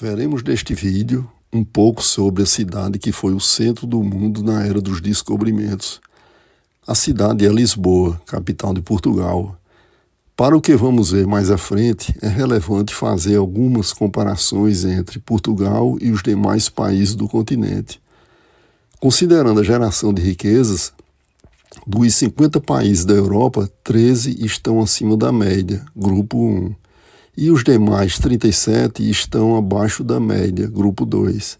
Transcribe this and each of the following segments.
Veremos neste vídeo um pouco sobre a cidade que foi o centro do mundo na era dos descobrimentos. A cidade é Lisboa, capital de Portugal. Para o que vamos ver mais à frente, é relevante fazer algumas comparações entre Portugal e os demais países do continente. Considerando a geração de riquezas, dos 50 países da Europa, 13 estão acima da média, grupo 1. E os demais 37 estão abaixo da média, grupo 2.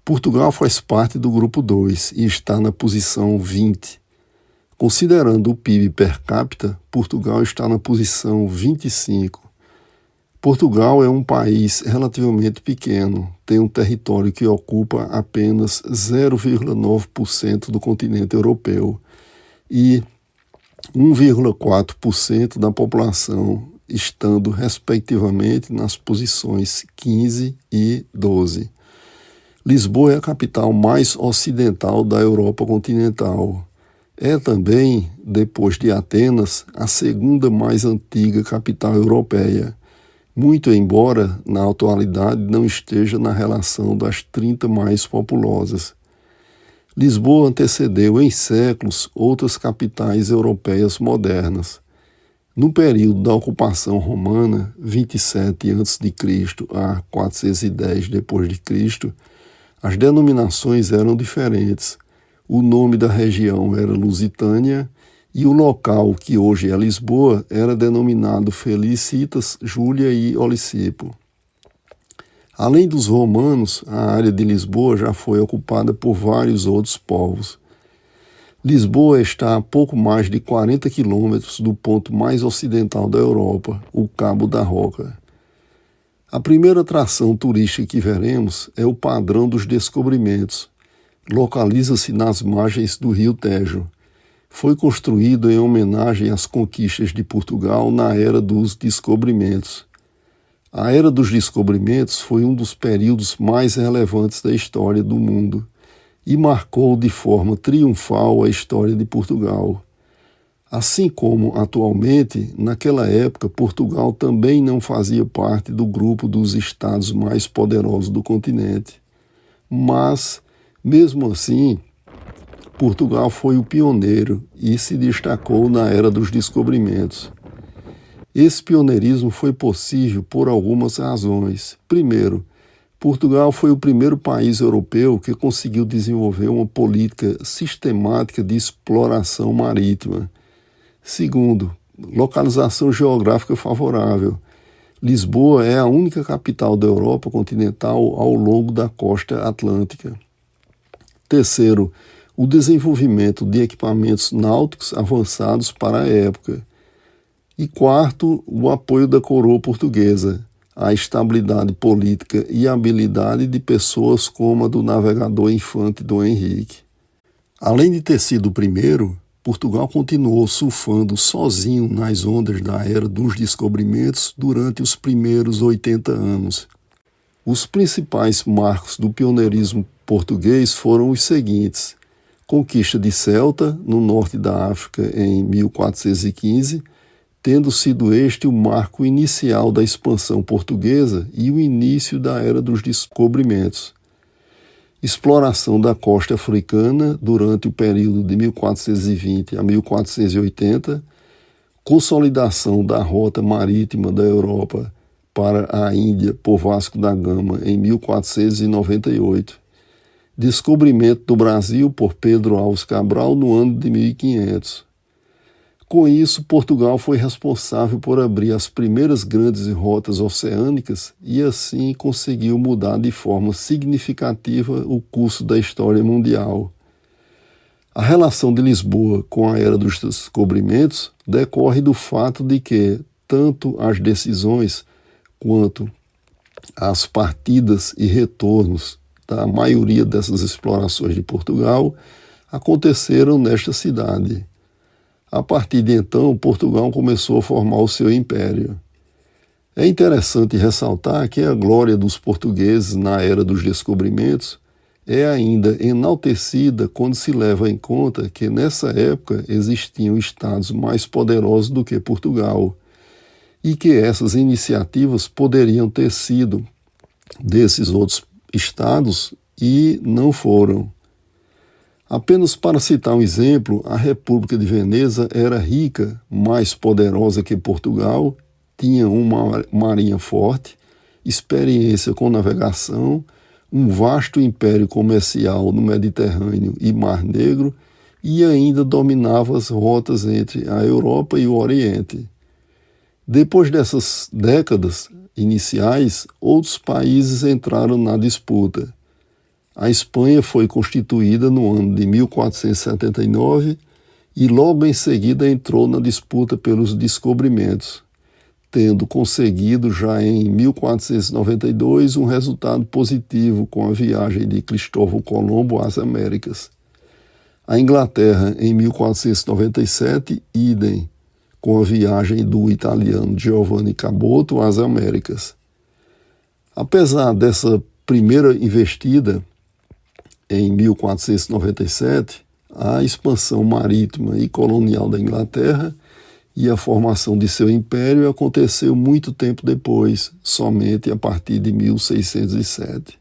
Portugal faz parte do grupo 2 e está na posição 20. Considerando o PIB per capita, Portugal está na posição 25. Portugal é um país relativamente pequeno, tem um território que ocupa apenas 0,9% do continente europeu e 1,4% da população, estando respectivamente nas posições 15 e 12. Lisboa é a capital mais ocidental da Europa continental. É também, depois de Atenas, a segunda mais antiga capital europeia, muito embora na atualidade não esteja na relação das 30 mais populosas. Lisboa antecedeu em séculos outras capitais europeias modernas. No período da ocupação romana, 27 a.C. a 410 d.C., as denominações eram diferentes. O nome da região era Lusitânia e o local, que hoje é Lisboa, era denominado Felicitas, Júlia e Olicipo. Além dos romanos, a área de Lisboa já foi ocupada por vários outros povos. Lisboa está a pouco mais de 40 quilômetros do ponto mais ocidental da Europa, o Cabo da Roca. A primeira atração turística que veremos é o Padrão dos Descobrimentos. Localiza-se nas margens do rio Tejo. Foi construído em homenagem às conquistas de Portugal na Era dos Descobrimentos. A Era dos Descobrimentos foi um dos períodos mais relevantes da história do mundo e marcou de forma triunfal a história de Portugal. Assim como atualmente, naquela época Portugal também não fazia parte do grupo dos estados mais poderosos do continente. Mas, mesmo assim, Portugal foi o pioneiro e se destacou na Era dos Descobrimentos. Esse pioneirismo foi possível por algumas razões. Primeiro, Portugal foi o primeiro país europeu que conseguiu desenvolver uma política sistemática de exploração marítima. Segundo, localização geográfica favorável. Lisboa é a única capital da Europa continental ao longo da costa atlântica. Terceiro, o desenvolvimento de equipamentos náuticos avançados para a época. E quarto, o apoio da coroa portuguesa, a estabilidade política e a habilidade de pessoas como a do navegador infante Dom Henrique. Além de ter sido o primeiro, Portugal continuou surfando sozinho nas ondas da Era dos Descobrimentos durante os primeiros 80 anos. Os principais marcos do pioneirismo português foram os seguintes: conquista de Ceuta, no norte da África, em 1415, tendo sido este o marco inicial da expansão portuguesa e o início da Era dos Descobrimentos. Exploração da costa africana durante o período de 1420 a 1480, consolidação da rota marítima da Europa para a Índia por Vasco da Gama em 1498, descobrimento do Brasil por Pedro Álvares Cabral no ano de 1500. Com isso, Portugal foi responsável por abrir as primeiras grandes rotas oceânicas e assim conseguiu mudar de forma significativa o curso da história mundial. A relação de Lisboa com a Era dos Descobrimentos decorre do fato de que tanto as decisões quanto as partidas e retornos da maioria dessas explorações de Portugal aconteceram nesta cidade. A partir de então, Portugal começou a formar o seu império. É interessante ressaltar que a glória dos portugueses na Era dos Descobrimentos é ainda enaltecida quando se leva em conta que nessa época existiam estados mais poderosos do que Portugal e que essas iniciativas poderiam ter sido desses outros estados e não foram. Apenas para citar um exemplo, a República de Veneza era rica, mais poderosa que Portugal, tinha uma marinha forte, experiência com navegação, um vasto império comercial no Mediterrâneo e Mar Negro e ainda dominava as rotas entre a Europa e o Oriente. Depois dessas décadas iniciais, outros países entraram na disputa. A Espanha foi constituída no ano de 1479 e logo em seguida entrou na disputa pelos descobrimentos, tendo conseguido já em 1492 um resultado positivo com a viagem de Cristóvão Colombo às Américas. A Inglaterra, em 1497, idem, com a viagem do italiano Giovanni Caboto às Américas. Apesar dessa primeira investida, em 1497, a expansão marítima e colonial da Inglaterra e a formação de seu império aconteceu muito tempo depois, somente a partir de 1607.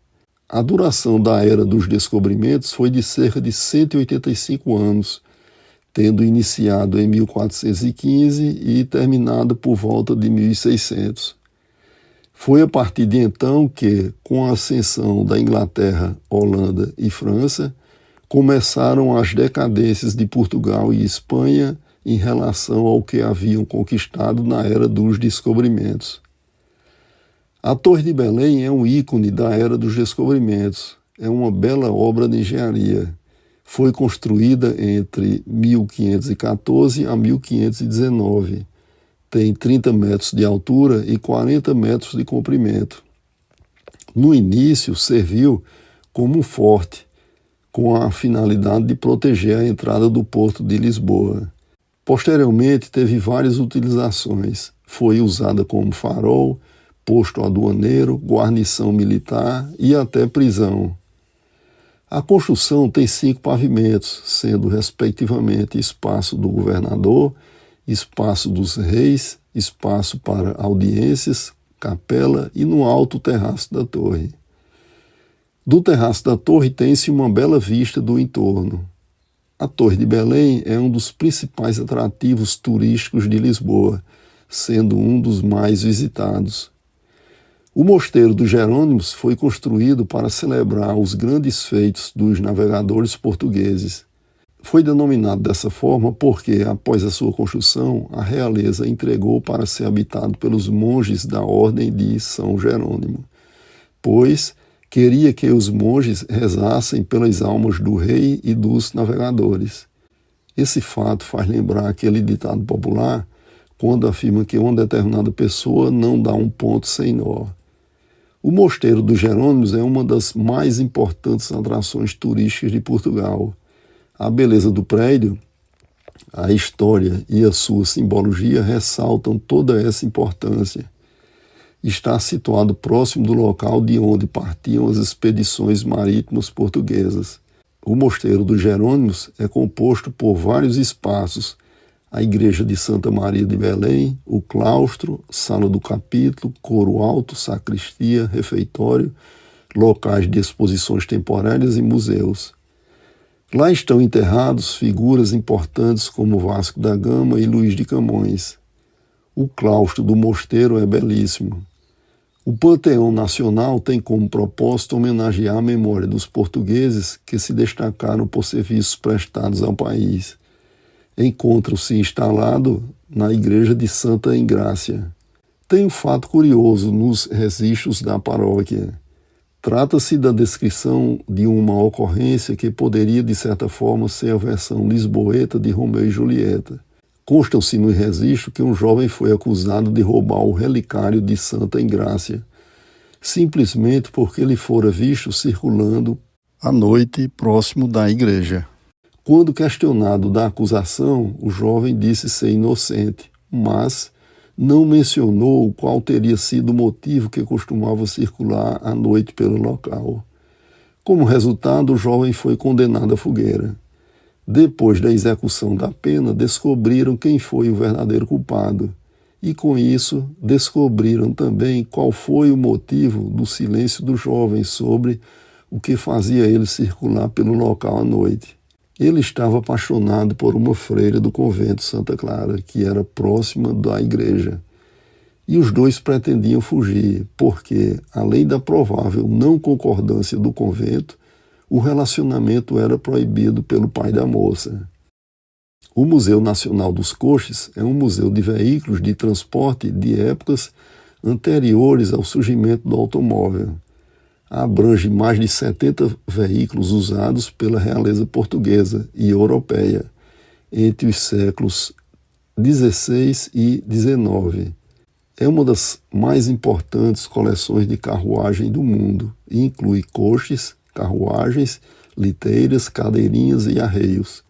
A duração da Era dos Descobrimentos foi de cerca de 185 anos, tendo iniciado em 1415 e terminado por volta de 1600. Foi a partir de então que, com a ascensão da Inglaterra, Holanda e França, começaram as decadências de Portugal e Espanha em relação ao que haviam conquistado na Era dos Descobrimentos. A Torre de Belém é um ícone da Era dos Descobrimentos. É uma bela obra de engenharia. Foi construída entre 1514 a 1519. Tem 30 metros de altura e 40 metros de comprimento. No início, serviu como um forte, com a finalidade de proteger a entrada do porto de Lisboa. Posteriormente, teve várias utilizações. Foi usada como farol, posto aduaneiro, guarnição militar e até prisão. A construção tem 5 pavimentos, sendo respectivamente espaço do governador, espaço dos reis, espaço para audiências, capela e no alto terraço da torre. Do terraço da torre tem-se uma bela vista do entorno. A Torre de Belém é um dos principais atrativos turísticos de Lisboa, sendo um dos mais visitados. O Mosteiro dos Jerônimos foi construído para celebrar os grandes feitos dos navegadores portugueses. Foi denominado dessa forma porque, após a sua construção, a realeza entregou para ser habitado pelos monges da Ordem de São Jerônimo, pois queria que os monges rezassem pelas almas do rei e dos navegadores. Esse fato faz lembrar aquele ditado popular quando afirma que uma determinada pessoa não dá um ponto sem nó. O Mosteiro dos Jerônimos é uma das mais importantes atrações turísticas de Portugal. A beleza do prédio, a história e a sua simbologia ressaltam toda essa importância. Está situado próximo do local de onde partiam as expedições marítimas portuguesas. O Mosteiro dos Jerônimos é composto por vários espaços: a Igreja de Santa Maria de Belém, o claustro, sala do capítulo, coro alto, sacristia, refeitório, locais de exposições temporárias e museus. Lá estão enterrados figuras importantes como Vasco da Gama e Luís de Camões. O claustro do mosteiro é belíssimo. O Panteão Nacional tem como propósito homenagear a memória dos portugueses que se destacaram por serviços prestados ao país. Encontra-se instalado na Igreja de Santa Engrácia. Tem um fato curioso nos registros da paróquia. Trata-se da descrição de uma ocorrência que poderia, de certa forma, ser a versão lisboeta de Romeu e Julieta. Consta-se no registro que um jovem foi acusado de roubar o relicário de Santa Engrácia, simplesmente porque ele fora visto circulando à noite próximo da igreja. Quando questionado da acusação, o jovem disse ser inocente, mas não mencionou qual teria sido o motivo que costumava circular à noite pelo local. Como resultado, o jovem foi condenado à fogueira. Depois da execução da pena, descobriram quem foi o verdadeiro culpado, e com isso descobriram também qual foi o motivo do silêncio do jovem sobre o que fazia ele circular pelo local à noite. Ele estava apaixonado por uma freira do convento Santa Clara, que era próxima da igreja. E os dois pretendiam fugir, porque, além da provável não concordância do convento, o relacionamento era proibido pelo pai da moça. O Museu Nacional dos Coches é um museu de veículos de transporte de épocas anteriores ao surgimento do automóvel. Abrange mais de 70 veículos usados pela realeza portuguesa e europeia entre os séculos XVI e XIX. É uma das mais importantes coleções de carruagem do mundo e inclui coches, carruagens, liteiras, cadeirinhas e arreios.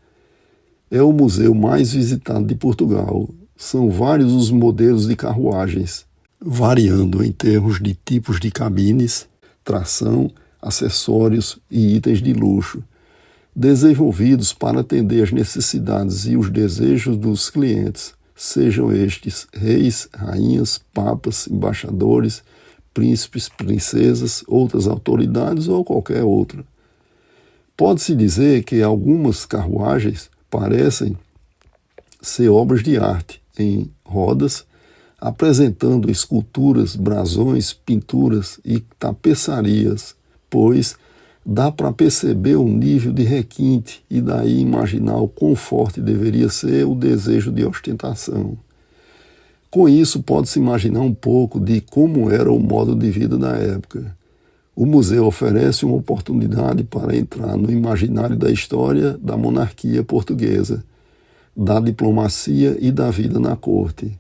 É o museu mais visitado de Portugal. São vários os modelos de carruagens, variando em termos de tipos de cabines, tração, acessórios e itens de luxo, desenvolvidos para atender as necessidades e os desejos dos clientes, sejam estes reis, rainhas, papas, embaixadores, príncipes, princesas, outras autoridades ou qualquer outra. Pode-se dizer que algumas carruagens parecem ser obras de arte em rodas, apresentando esculturas, brasões, pinturas e tapeçarias, pois dá para perceber o nível de requinte e daí imaginar o quão forte deveria ser o desejo de ostentação. Com isso, pode-se imaginar um pouco de como era o modo de vida da época. O museu oferece uma oportunidade para entrar no imaginário da história da monarquia portuguesa, da diplomacia e da vida na corte.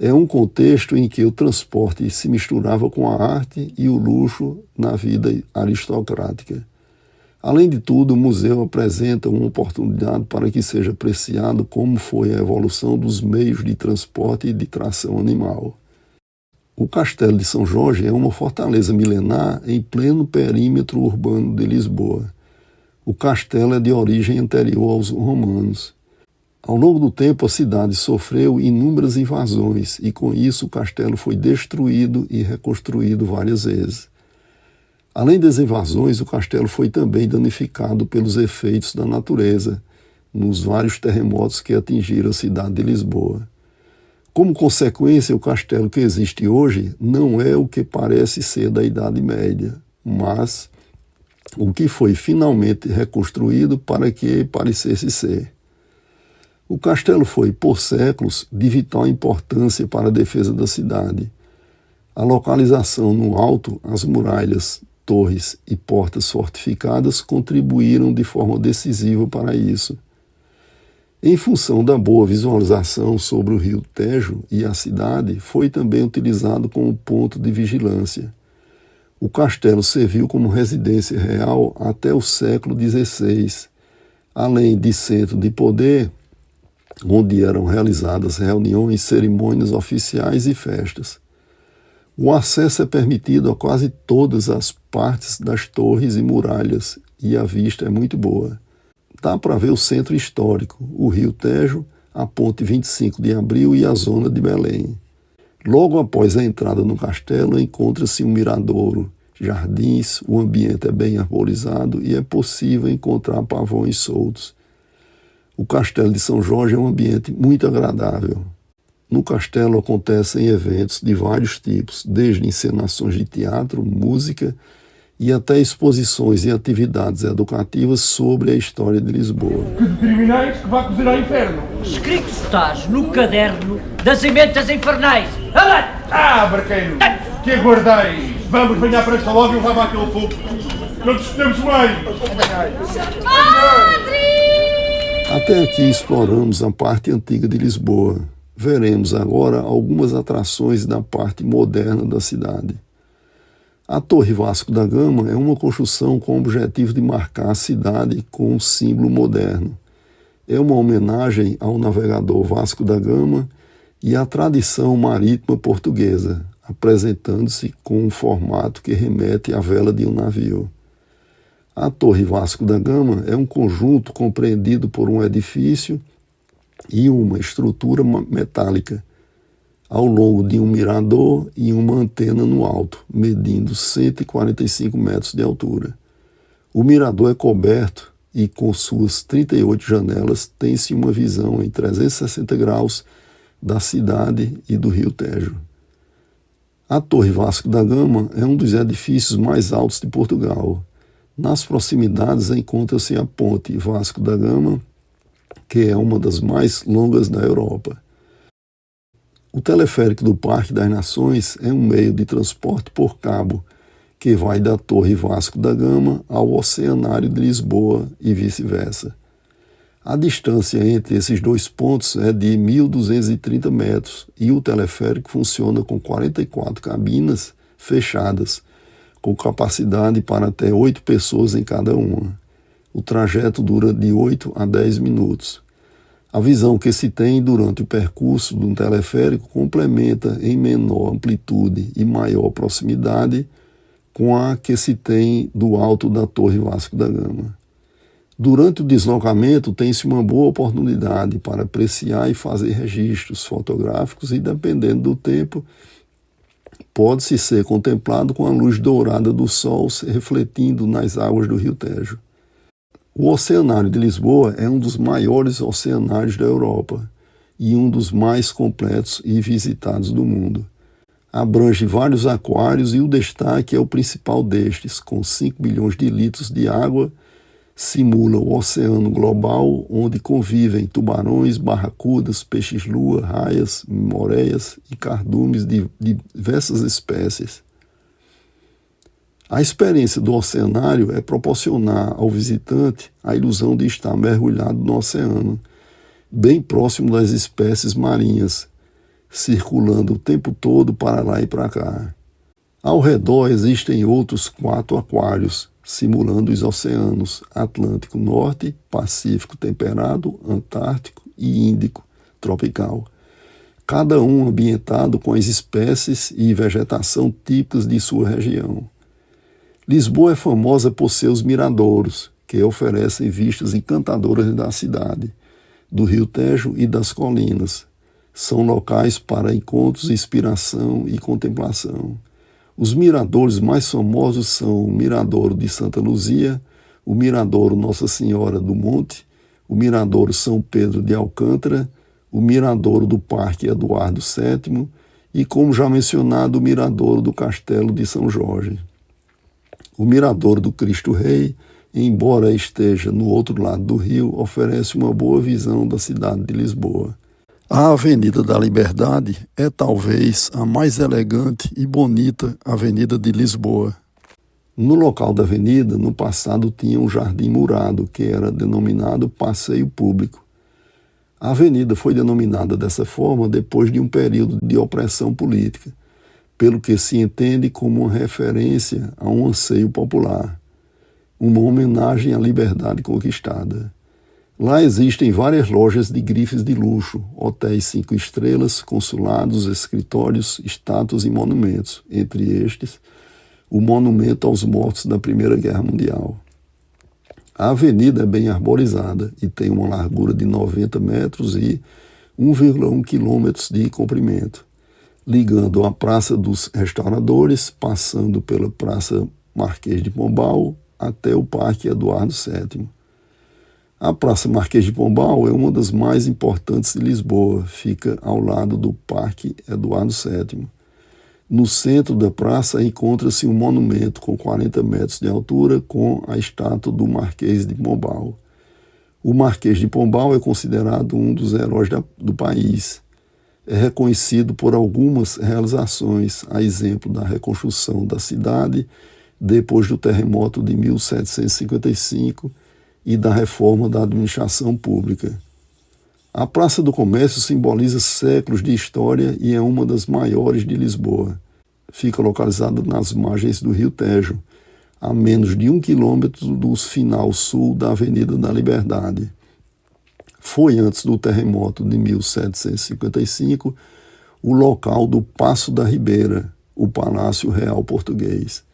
É um contexto em que o transporte se misturava com a arte e o luxo na vida aristocrática. Além de tudo, o museu apresenta uma oportunidade para que seja apreciado como foi a evolução dos meios de transporte e de tração animal. O Castelo de São Jorge é uma fortaleza milenar em pleno perímetro urbano de Lisboa. O castelo é de origem anterior aos romanos. Ao longo do tempo, a cidade sofreu inúmeras invasões e, com isso, o castelo foi destruído e reconstruído várias vezes. Além das invasões, o castelo foi também danificado pelos efeitos da natureza, nos vários terremotos que atingiram a cidade de Lisboa. Como consequência, o castelo que existe hoje não é o que parece ser da Idade Média, mas o que foi finalmente reconstruído para que parecesse ser. O castelo foi, por séculos, de vital importância para a defesa da cidade. A localização no alto, as muralhas, torres e portas fortificadas contribuíram de forma decisiva para isso. Em função da boa visualização sobre o rio Tejo e a cidade, foi também utilizado como ponto de vigilância. O castelo serviu como residência real até o século XVI, além de centro de poder, onde eram realizadas reuniões, cerimônias oficiais e festas. O acesso é permitido a quase todas as partes das torres e muralhas e a vista é muito boa. Dá para ver o centro histórico, o rio Tejo, a ponte 25 de Abril e a zona de Belém. Logo após a entrada no castelo encontra-se um miradouro, jardins, o ambiente é bem arborizado e é possível encontrar pavões soltos. O Castelo de São Jorge é um ambiente muito agradável. No castelo acontecem eventos de vários tipos, desde encenações de teatro, música e até exposições e atividades educativas sobre a história de Lisboa. Que de criminais que vá cozer ao inferno. Escrito estás no caderno das emendas infernais. Ah, barqueiro, que aguardais? Vamos, venha à prancha logo e leva aquele fogo. Não discutamos mais. Até aqui exploramos a parte antiga de Lisboa. Veremos agora algumas atrações da parte moderna da cidade. A Torre Vasco da Gama é uma construção com o objetivo de marcar a cidade com um símbolo moderno. É uma homenagem ao navegador Vasco da Gama e à tradição marítima portuguesa, apresentando-se com um formato que remete à vela de um navio. A Torre Vasco da Gama é um conjunto compreendido por um edifício e uma estrutura metálica. ao longo de um mirador e uma antena no alto, medindo 145 metros de altura. O mirador é coberto e, com suas 38 janelas, tem-se uma visão em 360 graus da cidade e do Rio Tejo. A Torre Vasco da Gama é um dos edifícios mais altos de Portugal. Nas proximidades encontra-se a Ponte Vasco da Gama, que é uma das mais longas da Europa. O teleférico do Parque das Nações é um meio de transporte por cabo, que vai da Torre Vasco da Gama ao Oceanário de Lisboa e vice-versa. A distância entre esses dois pontos é de 1.230 metros e o teleférico funciona com 44 cabinas fechadas, com capacidade para até 8 pessoas em cada uma. O trajeto dura de 8 a 10 minutos. A visão que se tem durante o percurso de um teleférico complementa em menor amplitude e maior proximidade com a que se tem do alto da Torre Vasco da Gama. Durante o deslocamento, tem-se uma boa oportunidade para apreciar e fazer registros fotográficos e, dependendo do tempo, pode-se ser contemplado com a luz dourada do sol se refletindo nas águas do Rio Tejo. O Oceanário de Lisboa é um dos maiores oceanários da Europa e um dos mais completos e visitados do mundo. Abrange vários aquários e o destaque é o principal destes, com 5 bilhões de litros de água, simula o oceano global, onde convivem tubarões, barracudas, peixes-lua, raias, moreias e cardumes de diversas espécies. A experiência do oceanário é proporcionar ao visitante a ilusão de estar mergulhado no oceano, bem próximo das espécies marinhas, circulando o tempo todo para lá e para cá. Ao redor existem outros 4 aquários, simulando os oceanos Atlântico Norte, Pacífico Temperado, Antártico e Índico Tropical, cada um ambientado com as espécies e vegetação típicas de sua região. Lisboa é famosa por seus miradouros, que oferecem vistas encantadoras da cidade, do Rio Tejo e das colinas. São locais para encontros, inspiração e contemplação. Os miradouros mais famosos são o Miradouro de Santa Luzia, o Miradouro Nossa Senhora do Monte, o Miradouro São Pedro de Alcântara, o Miradouro do Parque Eduardo VII e, como já mencionado, o Miradouro do Castelo de São Jorge. O Miradouro do Cristo Rei, embora esteja no outro lado do rio, oferece uma boa visão da cidade de Lisboa. A Avenida da Liberdade é talvez a mais elegante e bonita avenida de Lisboa. No local da avenida, no passado tinha um jardim murado, que era denominado Passeio Público. A avenida foi denominada dessa forma depois de um período de opressão política, pelo que se entende como uma referência a um anseio popular, uma homenagem à liberdade conquistada. Lá existem várias lojas de grifes de luxo, hotéis 5 estrelas, consulados, escritórios, estátuas e monumentos, entre estes, o Monumento aos Mortos da Primeira Guerra Mundial. A avenida é bem arborizada e tem uma largura de 90 metros e 1,1 quilômetros de comprimento, ligando a Praça dos Restauradores, passando pela Praça Marquês de Pombal até o Parque Eduardo VII. A Praça Marquês de Pombal é uma das mais importantes de Lisboa, fica ao lado do Parque Eduardo VII. No centro da praça encontra-se um monumento com 40 metros de altura com a estátua do Marquês de Pombal. O Marquês de Pombal é considerado um dos heróis do país. É reconhecido por algumas realizações, a exemplo da reconstrução da cidade depois do terremoto de 1755 e da reforma da administração pública. A Praça do Comércio simboliza séculos de história e é uma das maiores de Lisboa. Fica localizada nas margens do Rio Tejo, a menos de 1 quilômetro do final sul da Avenida da Liberdade. Foi, antes do terremoto de 1755, o local do Paço da Ribeira, o Palácio Real Português.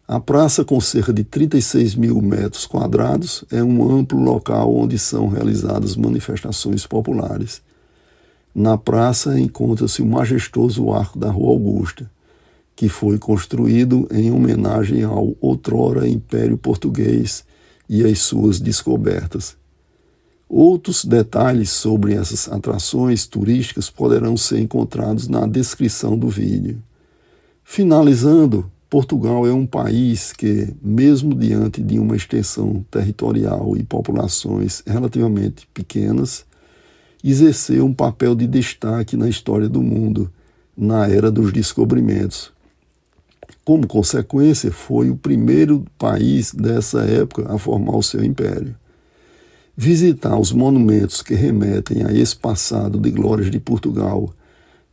A praça, com cerca de 36 mil metros quadrados, é um amplo local onde são realizadas manifestações populares. Na praça encontra-se o majestoso Arco da Rua Augusta, que foi construído em homenagem ao outrora Império Português e às suas descobertas. Outros detalhes sobre essas atrações turísticas poderão ser encontrados na descrição do vídeo. Finalizando, Portugal é um país que, mesmo diante de uma extensão territorial e populações relativamente pequenas, exerceu um papel de destaque na história do mundo, na era dos descobrimentos. Como consequência, foi o primeiro país dessa época a formar o seu império. Visitar os monumentos que remetem a esse passado de glórias de Portugal,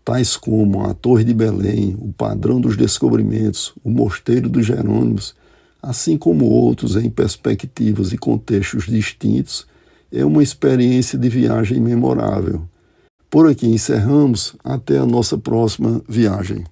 tais como a Torre de Belém, o Padrão dos Descobrimentos, o Mosteiro dos Jerônimos, assim como outros em perspectivas e contextos distintos, é uma experiência de viagem memorável. Por aqui encerramos, até a nossa próxima viagem.